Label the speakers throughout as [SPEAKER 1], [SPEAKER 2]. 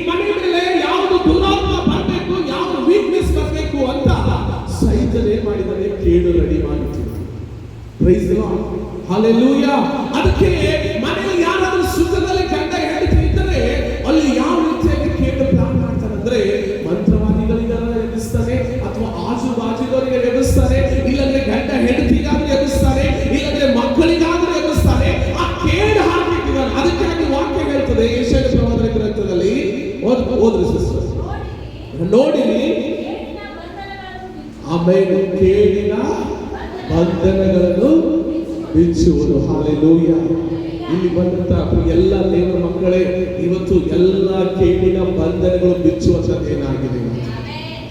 [SPEAKER 1] ಮನೆ ಮೇಲೆ ಯಾವುದು ದುರಾತ್ಮ ಬರಬೇಕು, ಯಾವುದು ವೀಕ್ನೆಸ್ ಬರಬೇಕು ಅಂತ ಸೈತಾನ್ ಏನ್ ಮಾಡಿದ್ದಾನೆ, ಕೇಡು ರೆಡಿ ಮಾಡಿದ್ದಾನೆ. Praise the lord, hallelujah. ಅದಕ್ಕೆ ಮನೆಯಲ್ಲಿ ಯಾರಾದರೂ ಸುಖದಲ್ಲಿ ಗಂಡ ಹೆಂಡತಿ ಇದ್ದರೆ ಅಲ್ಲಿ ಯಾವ ರೀತಿಯಾಗಿ ಕೇಡು ಪ್ಲಾನ್ ಮಾಡ್ತಾರೆ ಅಂದ್ರೆ, ಮಂತ್ರವಾದಿಗಳಿಗೆಲ್ಲ ಎಬ್ಬಿಸ್ತಾನೆ, ಅಥವಾ ಆಜು ಬಾಜುದವರಿಗೆ ಎಬ್ಬಿಸ್ತಾನೆ, ಇಲ್ಲಂದ್ರೆ ಗಂಡ ಹೆಂಡತಿಗಾದ್ರೂ ಎಬ್ಬಿಸ್ತಾನೆ, ಇಲ್ಲಂದ್ರೆ ಮಕ್ಕಳಿಗಾದ್ರೂ ಎಬ್ಬಿಸ್ತಾನೆ. ಆ ಕೇಡು ಹಾಕಿಟ್ಟಿದ್ದಾನೆ. ಅದಕ್ಕಾಗಿ ವಾಕ್ಯ ಹೇಳ್ತದೆ ಯೆಶಾಯ ಪ್ರವಾದನ ಗ್ರಂಥದಲ್ಲಿ, ಓದ್ರಿ ಸಿಸ್ಟರ್, ನೋಡಿರಿ ಆಮೇಲೆ ಕೇಡಿನ ಬಂಧನಗಳನ್ನು ಬಿಚ್ಚುವುದು. ಹಲ್ಲೆಲೂಯಾ. ಇಲ್ಲಿ ಬಂದಂತ ಎಲ್ಲ ದೇವರ ಮಕ್ಕಳೇ, ಇವತ್ತು ಎಲ್ಲ ಕೇಡಿನ ಬಂಧನಗಳು ಬಿಚ್ಚುವಂತದ್ದೇನಾಗಿದೆ.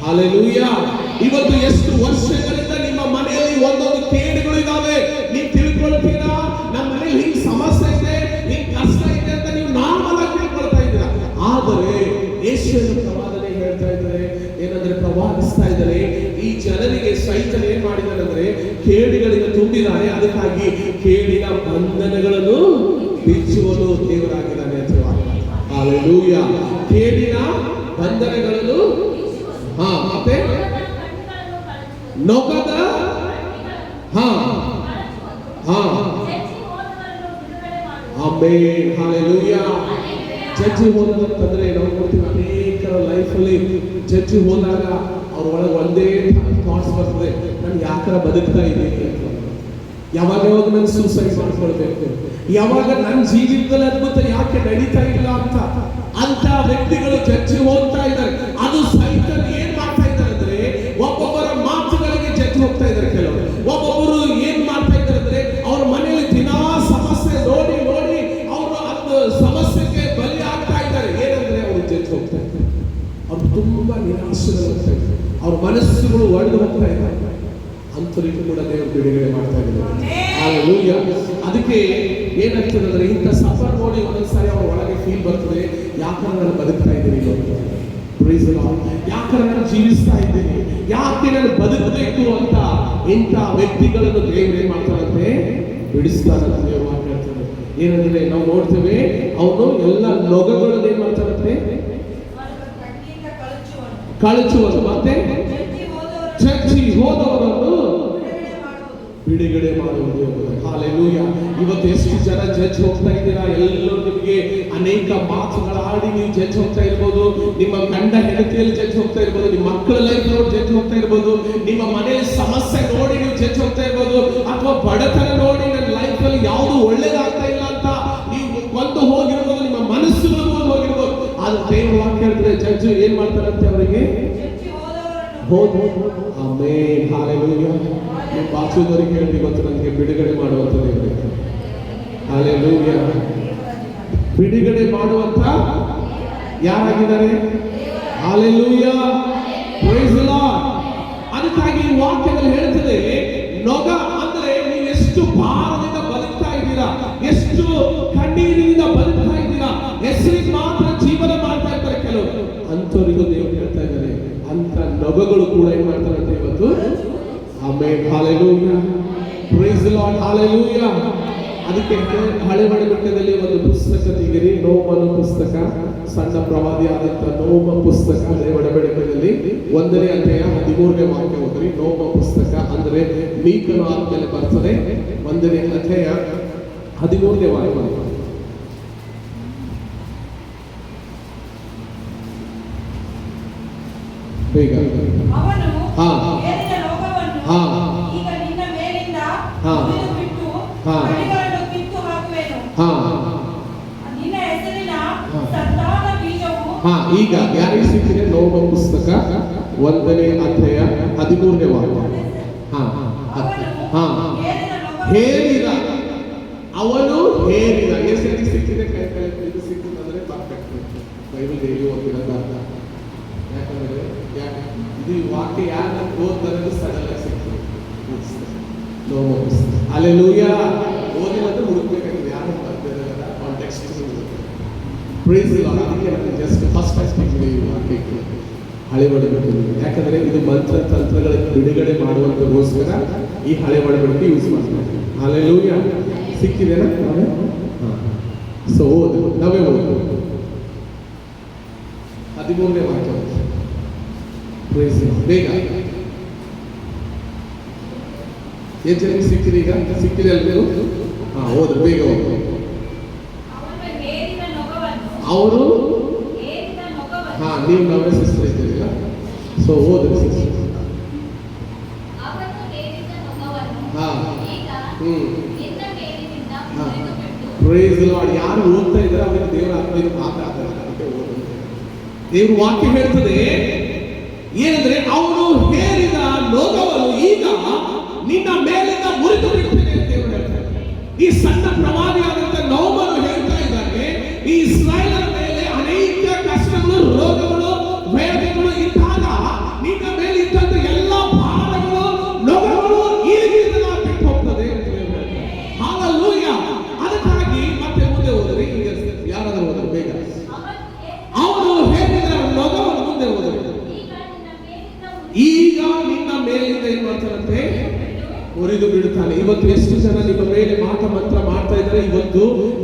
[SPEAKER 1] ಹಲ್ಲೆಲೂಯಾ. ಇವತ್ತು ಎಷ್ಟು ವರ್ಷಗಳಿಂದ ನಿಮ್ಮ ಮನೆಯಲ್ಲಿ ಒಂದೊಂದು ಕೇಡುಗಳು ಇದಾವೆ. ನೀವು ತಿಳ್ಕೊಳ್ತೀರಾ, ನಮ್ಮ ಮನೆಯಲ್ಲಿ ಹಿಂಗ್ ಸಮಸ್ಯೆ ಇದೆ, ಹಿಂಗ್ ಕಷ್ಟ ಇದೆ ಅಂತ ನೀವು ನಾರ್ಮಲ್ ಆಗಿ ತಿಳ್ಕೊಳ್ತಾ ಇದ್ದೀರಾ. ಆದರೆ ಯೆಶಾಯ ಪ್ರವಾದನೆ ಹೇಳ್ತಾ ಇದ್ದಾರೆ, ಏನಂದ್ರೆ ಪ್ರವಾದಿಸ್ತಾ ಇದ್ದಾರೆ, ಈ ಜನರಿಗೆ ಸೈತಾನ್ ಏನ್ ಮಾಡಿದಾರೆ ಅಂದ್ರೆ ಕೇಡಿಗಳಿಂದ ತುಂಬಿದ್ದಾರೆ. ಅದಕ್ಕಾಗಿ ಕೇಡಿನ ಬಂಧನಗಳನ್ನು ಬಿಚ್ಚುವುದು ದೇವರಾಗಿದ್ದಾನೆ ಅಂತ. ಹಲ್ಲೆಲೂಯಾ. ಕೇಡಿನ ಬಂಧನಗಳನ್ನು, ಮತ್ತೆ ನೊಗದ ಆಮೆನ್, ಹಲ್ಲೆಲೂಯಾ. ಜಡ್ಜಿ ಹೋದಂತಂದ್ರೆ ನಾವು ನೋಡ್ತೀವಿ, ಅನೇಕರ ಲೈಫಲ್ಲಿ ಜಡ್ಜಿ ಹೋದಾಗ ಅವ್ರ ಒಳಗೆ ಒಂದೇ ಥಾಟ್ಸ್ ಬರ್ತದೆ, ನಾನು ಯಾಕರ ಬದುಕ್ತಾ ಇದ್ದೀನಿ ಅಂತ. ಯಾವಾಗ ನಾನು ಸೂಸೈಡ್ ಮಾಡ್ಕೊಳ್ಬೇಕು, ಯಾವಾಗ ನನ್ನ ಜೀವಿತದಲ್ಲಿ ಅದ್ಭುತ ಯಾಕೆ ನಡೀತಾ ಇಲ್ಲ ಅಂತ ವ್ಯಕ್ತಿಗಳು ಜಡ್ಜಿ ಹೋಗ್ತಾ ಇದ್ದಾರೆ. ಅದು ಸೈತಾನ್ ಏನ್ ಮಾಡ್ತಾ ಇದ್ದಾರೆ ಅಂದ್ರೆ, ಒಬ್ಬೊಬ್ಬರ ಮಾತುಗಳಿಗೆ ಜಡ್ಜಿ ಹೋಗ್ತಾ ಇದ್ದಾರೆ. ಕೆಲವರು ಒಬ್ಬೊಬ್ಬರು ಏನ್ ಮಾಡ್ತಾ ಇದ್ದಾರೆ ಅಂದ್ರೆ, ಅವ್ರ ಮನೆಯಲ್ಲಿ ದಿನಾ ಸಮಸ್ಯೆ ನೋಡಿ ನೋಡಿ ಅವರು ಅದು ಸಮಸ್ಯೆಗೆ ಬಲಿ ಆಗ್ತಾ ಇದ್ದಾರೆ. ಏನಂದ್ರೆ ಅವರು ಜಡ್ಜಿ ಹೋಗ್ತಾ ಇದ್ದಾರೆ, ಅವ್ರು ತುಂಬಾ ನಿರಾಶೆಗಳಾಗ್ತಾ ಇದ್ದಾರೆ, ಅವ್ರ ಮನಸ್ಸುಗಳು ಒಡೆದು ಹೋಗ್ತಾ ಇದ್ದಾರೆ. ಅಂತರಿಗೂ ಕೂಡ ದೇವರು ಬಿಡುಗಡೆ ಮಾಡ್ತಾ ಇದ್ದಾರೆ. ಹಲ್ಲೆಲೂಯಾ. ಅದಕ್ಕೆ ಏನಾಗ್ತದೆ ಅಂದ್ರೆ, ಇಂಥ ಸಫರ್ ನೋಡಿ ಒಂದೊಂದ್ಸಾರಿ ಅವ್ರ ಒಳಗೆ ಫೀಲ್ ಬರ್ತದೆ, ಯಾಕಂದ್ರೆ ನಾನು ಬದುಕ್ತಾ ಇದ್ದೀನಿ, ಪ್ರೈಸ್ ದಿ ಲಾರ್ಡ್, ಯಾಕಂದ್ರೆ ನಾನು ಜೀವಿಸ್ತಾ ಇದ್ದೀನಿ, ಯಾಕೆ ನಾನು ಬದುಕಬೇಕು ಅಂತ ಇಂಥ ವ್ಯಕ್ತಿಗಳನ್ನು ದೇವರು ಏನ್ ಮಾಡ್ತಾರಂತೆ, ಬಿಡಿಸ್ತಾರಂತೆ. ದೇವರು ಮಾತಾಡ್ತಾರೆ ಏನಂದ್ರೆ, ನಾವು ನೋಡ್ತೇವೆ ಅವನು ಎಲ್ಲ ಲೋಗಗಳನ್ನು ಏನ್ ಮಾಡ್ತಾರಂತೆ, ಕಳಚುವುದು, ಮತ್ತೆ ಚರ್ಚಿ ಹೋದವರನ್ನು ಬಿಡುಗಡೆ ಮಾಡುವುದು. ಹಲ್ಲೆಲೂಯಾ. ಇವತ್ತು ಎಷ್ಟು ಜನ ಜಡ್ಜ್ ಹೋಗ್ತಾ ಇದ್ದೀರಾ, ಎಲ್ಲರೂ ನಿಮಗೆ ಅನೇಕ ಮಾತುಗಳಾಡಿ ನೀವು ಜಡ್ಜ್ ಹೋಗ್ತಾ ಇರ್ಬೋದು. ನಿಮ್ಮ ಗಂಡ ಹೆಂಡತಿಯಲ್ಲಿ ಜಡ್ಜ್ ಹೋಗ್ತಾ ಇರ್ಬೋದು, ನಿಮ್ಮ ಮಕ್ಕಳ ಲೈಫ್ ನೋಡಿ ಜಡ್ಜ್ ಹೋಗ್ತಾ ಇರ್ಬೋದು, ನಿಮ್ಮ ಮನೆಯಲ್ಲಿ ಸಮಸ್ಯೆ ನೋಡಿ ನೀವು ಜಡ್ಜ್ ಹೋಗ್ತಾ ಇರ್ಬೋದು, ಅಥವಾ ಬಡತನ ನೋಡಿ ನನ್ನ ಲೈಫ್ ಅಲ್ಲಿ ಯಾವುದು ಒಳ್ಳೇದಾಗ್ತಾ ಇಲ್ಲ ಅಂತ ನೀವು ಒಂದು ಹೋಗಿರ್ಬೋದು, ನಿಮ್ಮ ಮನಸ್ಸುಗಳು ಹೋಗಿರ್ಬೋದು. ಆದ್ರೆ ದೇವರು ವಾಕ್ಯ ಹೇಳ್ತಾರೆ, ಜಡ್ಜ್ ಏನ್ ಮಾಡ್ತಾರಂತೆ, ಅವರಿಗೆ ಆಮೆನ್, ಹಲ್ಲೆಲೂಯಾ. ನೀವು ಬಾಚುದವರಿಗೆ ಹೇಳಿ, ಇವತ್ತು ನನಗೆ ಬಿಡುಗಡೆ ಮಾಡುವಂತ ದೇವರೇ. ಹಲ್ಲೆಲೂಯಾ. ಬಿಡುಗಡೆ ಮಾಡುವಂತ ಯಾರಾಗಿದ್ದಾರೆ? Hallelujah, praise the Lord. ಅದಕ್ಕಾಗಿ ವಾಕ್ಯದಲ್ಲಿ ಹೇಳ್ತದೆ, ನೊಗ ಅಂದ್ರೆ ನೀವು ಎಷ್ಟು ಭಾರದಿಂದ ಬದುಕ್ತಾ ಇದ್ದೀರಾ, ಎಷ್ಟು ಕಣ್ಣೀರಿನಿಂದ ಬದುಕ್ತಾ ಇದ್ದೀರಾ, ಹೆಸರಿಗೆ ಮಾತ್ರ ಜೀವನ ಮಾಡ್ತಾ ಇರ್ತಾರೆ ಕೆಲವರು, ಅಂತವರಿಗೂ ದೇವರು ಹೇಳ್ತಾ ಇದ್ದಾರೆ, ಅಂತ ನೊಗಗಳು ಕೂಡ ಏನ್ ಮಾಡ್ತಾರೆ ಅಂತ ಇವತ್ತು. Amen, hallelujah, praise the lord, hallelujah. ಅದಕ್ಕೆ ಹಳೆ ಒಡಂಬಡಿಕೆಯಲ್ಲಿ ಒಂದು ಪುಸ್ತಕ ತೆಗೆಯಿರಿ, ನೋಮನ ಪುಸ್ತಕ, ಸಣ್ಣ ಪ್ರವಾದಿ ಆದಂತ ನೋಮ ಪುಸ್ತಕ. ಹಳೆ ಒಡಂಬಡಿಕೆಯಲ್ಲಿ 1ನೇ ಅಧ್ಯಾಯ 13ನೇ ವಾಕ್ಯ ಓದ್ರಿ. ನೋಮ ಪುಸ್ತಕ ಅಂದ್ರೆ ಮೀಕನು ಆದ್ಮೇಲೆ ಬರ್ತದೆ. 1ನೇ ಅಧ್ಯಾಯ 13ನೇ ವಾಕ್ಯ. ಬೇಗ ಈಗ ಯಾರಿಗೆ ಸಿಕ್ಕಿದೆ? ನೋಮ ಪುಸ್ತಕ 1ನೇ ಅಧ್ಯಾಯ 13ನೇ ವಾಕ್ಯ. ಹೇರಿದ, ಅವನು ಹೇರಿದ. ಎಷ್ಟು ಸಿಕ್ಕಿದೆ? ಕೈ ಇದು ಸಿಕ್ಕಿದೆ ಅಂದ್ರೆ ಪರ್ಫೆಕ್ಟ್. ಬೈಬಲ್ ಡೈಲಿ ಓದಿರೋದು ಅರ್ಥ. ಯಾಕಂದ್ರೆ ಇದು ವಾಕ್ಯ ಯಾರು ಓದ್ತಾರೆ ಸಡನ್ ಆಗಿ ಸಿಕ್ಕಿದೆ. ನೋಮ ಪುಸ್ತಕ. ಹಲ್ಲೆಲೂಯಾ. ಓದಿರೋದು ಹುಡುಕ್ಬೇಕಾಗಿದೆ, ಯಾರು ಬರ್ತಿರಲ್ಲ ಕಾಂಟೆಕ್ಸ್ಟ್. Praise the lord. ಅದಕ್ಕೆ ನಾನು ಜಸ್ಟ್ ಫಸ್ಟ್ ಈ ವಾಕ್ಯಕ್ಕೆ ಹಳೆ ಒಡಂಬಡಿಕೆ, ಯಾಕಂದ್ರೆ ಇದು ಮಂತ್ರ ತಂತ್ರಗಳ ಬಿಡುಗಡೆ ಮಾಡುವಂತಗೋಸ್ಕರ ಈ ಹಳೆ ಒಡಂಬಡಿಕೆ ಯೂಸ್ ಮಾಡ್ತಾರೆ. ಹಲ್ಲೆಲೂಯಾ. ಸಿಕ್ಕಿದೆನಾ? ಸೊ ಓದು, ನಾವೇ ಓದು. 13ನೇ ವಾಕ್ಯ Praise the Lord. ಬೇಗ ಎಷ್ಟು ಜನ ಸಿಕ್ಕಿರಿ? ಈಗ ಸಿಕ್ಕಿದೆ ಅಲ್ವೇನು? ಹೋದ್ರು, ಬೇಗ ಹೋದ್ರು. ಅವರು ನೀವು ನಾವೇ ಸಿಸ್ಟರ್ ಇದ್ದೀರಿಲ್ಲ, ಸೊ ಹೋದ್ರಿ ಸಿಸ್ಟರ್. Praise the Lord. ಯಾರು ಓದ್ತಾ ಇದ್ದಾರೆ ಅವರಿಗೆ ದೇವರ ಆತ್ಮ ಇದು ಮಾತಾಡ್ತಾರೆ. ಅದಕ್ಕೆ ಓದಿ. ದೇವ್ರ ವಾಕ್ಯ ಹೇಳ್ತದೆ ಏನಂದ್ರೆ, ಅವನು ಹೇರಿದ ಲೋಕವನ್ನು ಈಗ ನಿನ್ನ ಮೇಲಿಂದ ಮುರಿದು ಬಿಡ್ತೇನೆ ಅಂತ ದೇವರು ಹೇಳ್ತಾರೆ. ಈ ಸಣ್ಣ ಪ್ರವಾದಿಯಾದಂತ ನೌಮನು ಹೇಳ್ತಾ ಇದ್ದಾನೆ, ಈ ಇಸ್ರಾಯೇಲರ ಮೇಲೆ ಅನೇಕ ಕಷ್ಟಗಳು, ರೋಗಗಳು, ವೇದನೆಗಳು ಇದ್ದಾಗ ನಿನ್ನ ಮೇಲೆ ಇದ್ದಂತ ಎಲ್ಲ ಭಾರಗಳು, ನೊಗಗಳು ಈಗಿಂದ ಬಿಟ್ಟು ಹೋಗ್ತದೆ ಅಂತ ಹೇಳ್ತಾರೆ. ಹಲ್ಲೆಲೂಯಾ. ಅದಕ್ಕಾಗಿ ಮತ್ತೆ ಮುಂದೆ ಹೋದರೆ, ಈಗ ಯಾರಾದರೂ ಹೋದರೆ ಬೇಗ, ಅವನು ಹೇಳಿದ ನೊಗವನ್ನು ಮುಂದೆ ಹೋದರೆ, ಈಗ ನಿನ್ನ ಮೇಲಿಂದ ಏನ್ ಮಾಡ್ತಾರಂತೆ? ಮುರಿದು ಬಿಡುತ್ತಾನೆ. ಇವತ್ತು ಎಷ್ಟು ಜನ ನಿಮ್ಮ ಮೇಲೆ ಮಾಟ ಮಂತ್ರ ಮಾಡ್ತಾ ಇದ್ದಾರೆ, ಇವತ್ತು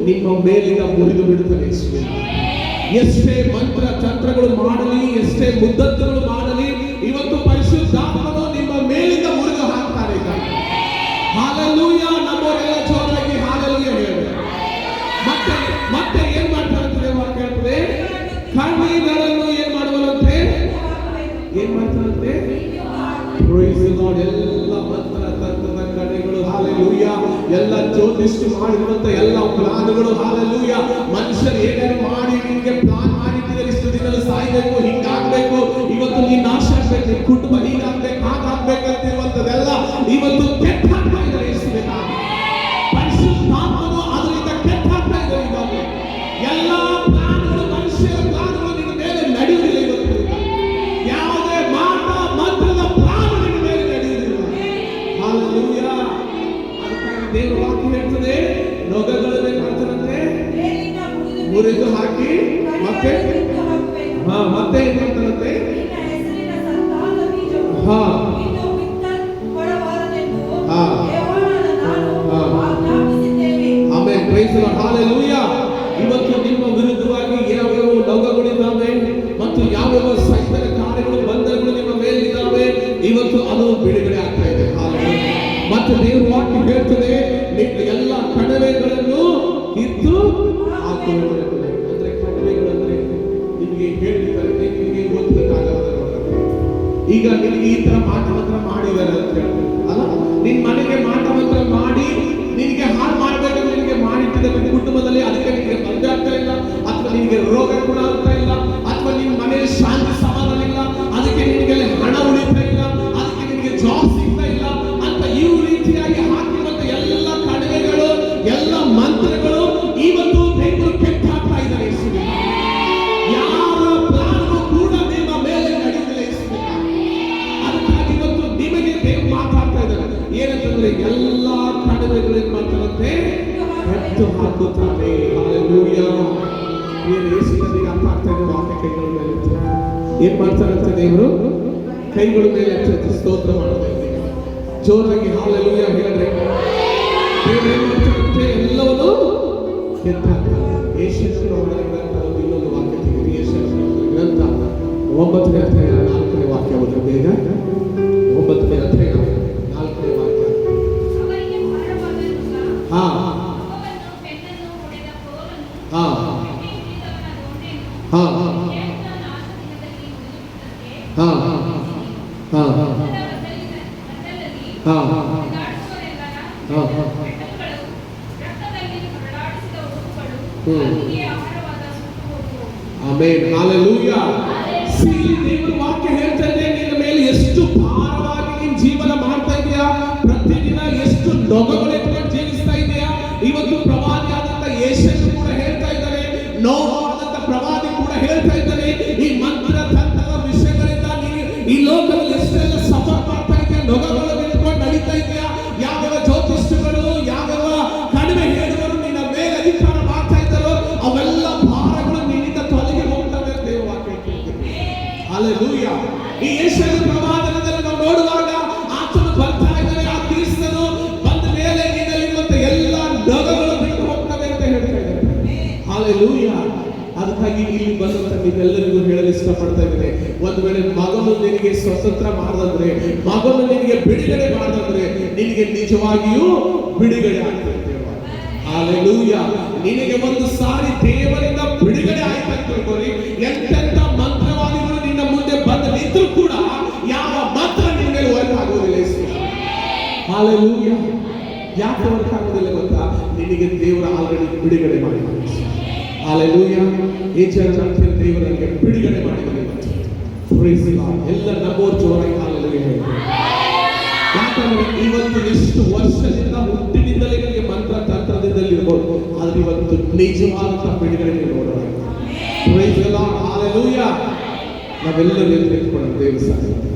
[SPEAKER 1] ನಿಮ್ಮ ಮೇಲಿಂದ ಮುರಿದು ಬಿಡುತ್ತಾನೆ. ಎಷ್ಟೇ ಮಂತ್ರ ತಂತ್ರಗಳು ಮಾಡಲಿ, ಎಷ್ಟೇ ಮುದ್ದತ್ತುಗಳು ಮಾಡಲಿ, ಇವತ್ತು ಪರಿಶುದ್ಧಾತ್ಮನು ನಿಮ್ಮ ಮೇಲಿಂದ ಮುರಿದು ಹಾಕ್ತಾನೆ. ಹಲ್ಲೆಲೂಯಾ. ನಮ್ಮವರೆಲ್ಲ ಜೋರಾಗಿ ಹಲ್ಲೆಲೂಯಾ ಹೇಳಿ. ಮತ್ತೆ ಮತ್ತೆ ಏನ್ ಮಾಡ್ತಾರಂತೆ ವಾಕ್ಯ ಹೇಳ್ತದೆ, ಕಣ್ಣೀರನ್ನು ಏನ್ ಮಾಡುವಂತೆ, ಏನ್ ಮಾಡ್ತಾರಂತೆ? Praise the Lord. ಎಲ್ಲ ಮಂತ್ರ ತಂತ್ರದ ಕಡೆಗಳು, ಹಲ್ಲೆಲೂಯಾ, ಎಲ್ಲ ಜ್ಯೋತಿಷ್ಯ ಮಾಡಿರುವಂತ ಎಲ್ಲ ಪ್ಲಾನ್ಗಳು, ಹಲ್ಲೆಲೂಯಾ, ಮನುಷ್ಯರು ಏನೇನು ಮಾಡಿ ನಿಮಗೆ ಪ್ಲಾನ್ ಮಾಡಿಟ್ಟಿದ್ದಾರೆ, ಇಷ್ಟು ದಿನ ಸಾಯ್ಬೇಕು, ಹಿಂಗಾಗ್ಬೇಕು, ಇವತ್ತು ನೀನ್ ನಾಶ ಆಗ್ಬೇಕು, ನಿನ್ ಕುಟುಂಬ ಹೀಗಾಗ್ಬೇಕು, ಹಾಗಾಗ್ಬೇಕಂತಿರುವಂತದೆಲ್ಲ ಇವತ್ತು ಕೆಟ್ಟ ಹಾಕ್ತಾ ಇದ್ದಾರೆ. ಪರಿಶುದ್ಧಾತ್ಮನು ಅದರಿಂದ ಕೆಟ್ಟ ಹಾಕ್ತಾ ಇದ್ದಾರೆ. ಇವಾಗ ಎಲ್ಲ ಪ್ಲಾನ್ಗಳು, ಮನುಷ್ಯರ ಪ್ಲಾನ್ಗಳು ನಿನ್ನ ಮೇಲೆ ನಡೆಯುವುದಿಲ್ಲ. ಇವತ್ತು ಯಾವುದೇ ಮಾಟ ಮಂತ್ರದ ಪ್ಲಾನ್ ನಿನ್ನ ಮೇಲೆ ನಡೆಯುವುದಿಲ್ಲ. ಹಲ್ಲೆಲೂಯಾ. ಅದಕ್ಕಾಗಿ ದೇವರ ವಾಕ್ಯ ಹೇಳ್ತದೆ, ನೊಗಗಳನ್ನು ಮಾಡ್ತಾರಂತೆ ಮುರಿದು ಹಾಕಿ ಮತ್ತೆ ಮತ್ತೆ ಏನ್ ಮಾಡ್ತಾರಂತೆ? Amen. Praise the lord. Hallelujah. ಇವತ್ತು ನಿಮ್ಮ ವಿರುದ್ಧವಾಗಿ ಯಾವ್ಯಾವ ನೊಗಗಳಿದ್ದಾವೆ ಮತ್ತು ಯಾವ್ಯಾವ ಸೈತಾನ ಕಾರ್ಯಗಳು, ಬಂಧನಗಳು ನಿಮ್ಮ ಮೇಲಿದ್ದಾವೆ, ಇವತ್ತು ಅದು ಬಿಡುಗಡೆ ಆಗ್ತಾ ಇದೆ. ಹಲ್ಲೆಲೂಯಾ. ಮತ್ತೆ ದೇವರ ವಾಕ್ಯ ಹೇಳ್ತದೆ, ಎಲ್ಲ ಕಡವೆಗಳನ್ನು ಕಿತ್ತು ಹಾಕುವುದು. ಅಂದ್ರೆ ಕಡವೆಗಳಂದ್ರೆ ನಿಮಗೆ ಹೇಳಿದ್ದಾರೆ, ನಿಮಗೆ ಓದ್ಲಿಕ್ಕಾಗಲ್ಲ. ಈಗ ನಿನಗೆ ಈ ತರ ಮಾಟ ಮಂತ್ರ ಮಾಡಿದ್ದಾರೆ ಅಂತ ಹೇಳ್ತಾರೆ ಅಲ್ಲ, ನಿನ್ ಮನೆಗೆ ಮಾಟ ಮಂತ್ರ ಮಾಡಿ ನಿನಗೆ ಹಾಳು ಮಾಡ್ಬೇಕಂದ್ರೆ ನಿನಗೆ ಮಾಡಿಟ್ಟಿದೆ ನಿನ್ನ ಕುಟುಂಬದಲ್ಲಿ, ಅದಕ್ಕೆ ನಿನಗೆ ಮದುವೆ ಆಗ್ತಾ ಇಲ್ಲ, ಅಥವಾ ನಿನಗೆ ರೋಗ ಕೂಡ ಆಗ್ತಾ ಇಲ್ಲ, ಅಥವಾ ನಿನ್ನ ಮನೆಯಲ್ಲಿ ಶಾಂತಿ ಸಮಾಧಾನ ಇಲ್ಲ, ಅದಕ್ಕೆ ನಿನಗೆ ಹಣ ಉಳಿತಾ ಇಲ್ಲ, ಅದಕ್ಕೆ ನಿನಗೆ ಜಾಬ್ ಸಿಗ್ತಾ ಇಲ್ಲ ಅಂತ ಈ ರೀತಿಯಾಗಿ ಹಾಕಿರುವಂತ ಎಲ್ಲ ಕಡಿಮೆಗಳು, ಎಲ್ಲ ಮಂತ್ರಗಳು ಇವತ್ತು ದೇವರು ಕೆಟ್ಟ ಹಾಕ್ತಾ ಇದ್ದಾರೆ. ಯಾರ ಪ್ಲಾನ್ ಕೂಡ ನಿಮ್ಮ ಮೇಲೆ ನಡೆಯುವುದಿಲ್ಲ. ಅದಕ್ಕಾಗಿ ಇವತ್ತು ನಿಮಗೆ ದೇವರು ಮಾತಾಡ್ತಾ ಇದ್ದಾರೆ ಏನಂತಂದ್ರೆ, ಎಲ್ಲ ಕಡಿಮೆಗಳು ಏನ್ ಮಾಡ್ತಾರಂತೆ? ಕೆಟ್ಟು ಹಾಕುತ್ತಾರೆ. ಹಲ್ಲೆಲೂಯಾ. ಏನು ಯೇಸುವಿಗೆ ಅರ್ಥ ಆಗ್ತಾ ಇದೆ ವಾಕ್ಯ. ಕೈಗಳ ಮೇಲೆ ಏನ್ ಮಾಡ್ತಾರಂತೆ? ದೇವರು ಕೈಗಳ ಮೇಲೆ ಸ್ತೋತ್ರ ಮಾಡೋದು. ಜೋರಾಗಿ ಹಲ್ಲೆಲೂಯಾ ಹೇಳ್ರಿ. ದೇವರು ಏನ್ ಮಾಡ್ತಾರಂತೆ? ಎಲ್ಲವನ್ನೂ ಕೆಟ್ಟ ಹಾಕ್ತಾರೆ. ಯೆಶಾಯನ ಗ್ರಂಥ ಇನ್ನೊಂದು ವಾಕ್ಯ ತೆಗೆದು, ಯೆಶಾಯನ ಗ್ರಂಥ 9ನೇ ಅಧ್ಯಾಯ 4ನೇ ವಾಕ್ಯ ಓದಿ ಬೇಗ. 9ನೇ ಅಧ್ಯಾಯ 4ನೇ ವಾಕ್ಯ. ಹಾ ಹಾ ಹಾ ಹಾ ಆಮೆನ್. ಹಲ್ಲೆಲೂಯಾ. ದೇವರ ವಾಕ್ಯ ಹೇಳ್ತಾ ಇದೆ, ನಿನ್ನ ಮೇಲೆ ಎಷ್ಟು ಭಾರವಾಗಿ ನೀನು ಜೀವನ ಮಾಡ್ತಾ ಇದೆಯಾ, ಪ್ರತಿದಿನ ಎಷ್ಟು ನೊಗಗಳೆತ್ಕೊಂಡು ಜೀವಿಸ್ತಾ ಇದೆಯಾ. ಇವತ್ತು ಪ್ರವಾದಿಯಾದಂತ ಯೆಶಾಯನು ಕೂಡ ಹೇಳ್ತಾ ಇದ್ದಾರೆ, ನೋವಾದಂತ ಪ್ರವಾದಿ ಕೂಡ ಹೇಳ್ತಾ ಇದ್ದಾರೆ, ಈ ಮಂತ್ರ ತಂತ್ರದ ವಿಷಯಗಳಿಂದ ನೀನು ಈ ಲೋಕದಲ್ಲಿ ಎಷ್ಟೆಲ್ಲ ಸಫರ್ ಮಾಡ್ತಾ ಇದೆಯಾ, ನೊಗಗಳು ನಿಂತ್ಕೊಂಡು ನಡೀತಾ ಇದೆಯಾ, ಯಾವ್ಯಾವ ಜ್ಯೋತಿಷ್ಯಗಳು, ಯಾವ್ಯಾವ ಕಡಿಮೆ ಹೇಳಿದರು ನಿನ್ನ ಮೇಲೆ ಅಧಿಕಾರ ಮಾಡ್ತಾ ಇದ್ದಾರೋ, ಅವೆಲ್ಲ ಭಾರಗಳು ನಿನ್ನಿಂದ ತೊಲಗಿ ಹೋಗ್ತವೆ ಅಂತ ದೇವರ ವಾಕ್ಯ ಹೇಳ್ತಿದೆ. ಹಲ್ಲೆಲೂಯಾ. ಈ ಯೆಶಾಯನ ಪ್ರವಾದನದಲ್ಲಿ ನಾವು ನೋಡುವಾಗ ಆತನು ಬರ್ತಾ ಇದ್ದಾನೆ, ಆ ಕ್ರಿಸ್ತನು ಬಂದ ಮೇಲೆ ನಿನ್ನಲ್ಲಿರುವಂತ ಎಲ್ಲ ನೊಗಗಳು ಬಿಟ್ಟು ಹೋಗ್ತವೆ ಅಂತ ಹೇಳ್ತಾ ಇದ್ದಾರೆ. ಹಲ್ಲೆಲೂಯಾ. ಅದಕ್ಕೆ ಅದಕ್ಕಾಗಿ ಇಲ್ಲಿ ಬಂದಂತ ನೀವೆಲ್ಲರಿಗೂ ಹೇಳಲು ಇಷ್ಟಪಡ್ತಾ ಇದ್ದೇನೆ, ಒಂದು ವೇಳೆ ಮಗನು ನಿನಗೆ ಸ್ವತಂತ್ರ ಮಾಡದಂದ್ರೆ, ಮಗನು ನಿನಗೆ ಬಿಡುಗಡೆ ಮಾಡದಂದ್ರೆ ನಿನಗೆ ನಿಜವಾಗಿಯೂ ಬಿಡುಗಡೆ ಆಗ್ತದೆ. ಹಲ್ಲೆಲೂಯಾ. ನಿನಗೆ ಒಂದು ಸಾರಿ ದೇವರಿಂದ ಬಿಡುಗಡೆ ಆಯ್ತು ತಿಳ್ಕೊಳ್ಳಿ, ಎಂತೆಂತ ಮಂತ್ರವಾದಿಗಳು ನಿನ್ನ ಮುಂದೆ ಬಂದು ನಿಂತರೂ ಕೂಡ ಯಾವ ಮಂತ್ರ ನಿನ್ನ ಮೇಲೆ ವರ್ಕ್ ಆಗುವುದಿಲ್ಲ. ಹಲ್ಲೆಲೂಯಾ. ಯಾಕೆ ವರ್ಕ್ ಆಗುವುದಿಲ್ಲ ಗೊತ್ತಾ? ನಿನಗೆ ದೇವರು ಆಲ್ರೆಡಿ ಬಿಡುಗಡೆ ಮಾಡಿದ್ದಾನೆ. ಹಲ್ಲೆಲೂಯಾ. ಈ ಜನರಿಗೆ ದೇವರು ನನಗೆ ಬಿಡುಗಡೆ ಮಾಡಿದ್ದಾನೆ. Praise the lord. ಎಲ್ಲ ನಮ್ಮೋರು ಜೋರಾಗಿ ಹಲ್ಲೆಲೂಯಾ ಹೇಳ್ತಾರೆ. ಯಾಕಂದ್ರೆ ಇವತ್ತು ಎಷ್ಟು ವರ್ಷದಿಂದ ಹುಟ್ಟಿನಿಂದಲೇ ನಿಮಗೆ ಮಂತ್ರ ತಂತ್ರದಿಂದಲೇ ಇರ್ಬೋದು, ಆದ್ರೆ ಇವತ್ತು ನಿಜವಾದ ಬಿಡುಗಡೆ ನೋಡೋಣ. Praise the lord. ಹಲ್ಲೆಲೂಯಾ. ನಾವೆಲ್ಲರೂ ಎದ್ದು ನಿಂತ್ಕೊಳ್ಳೋಣ ದೇವರ ಸನ್ನಿಧಿಯಲ್ಲಿ.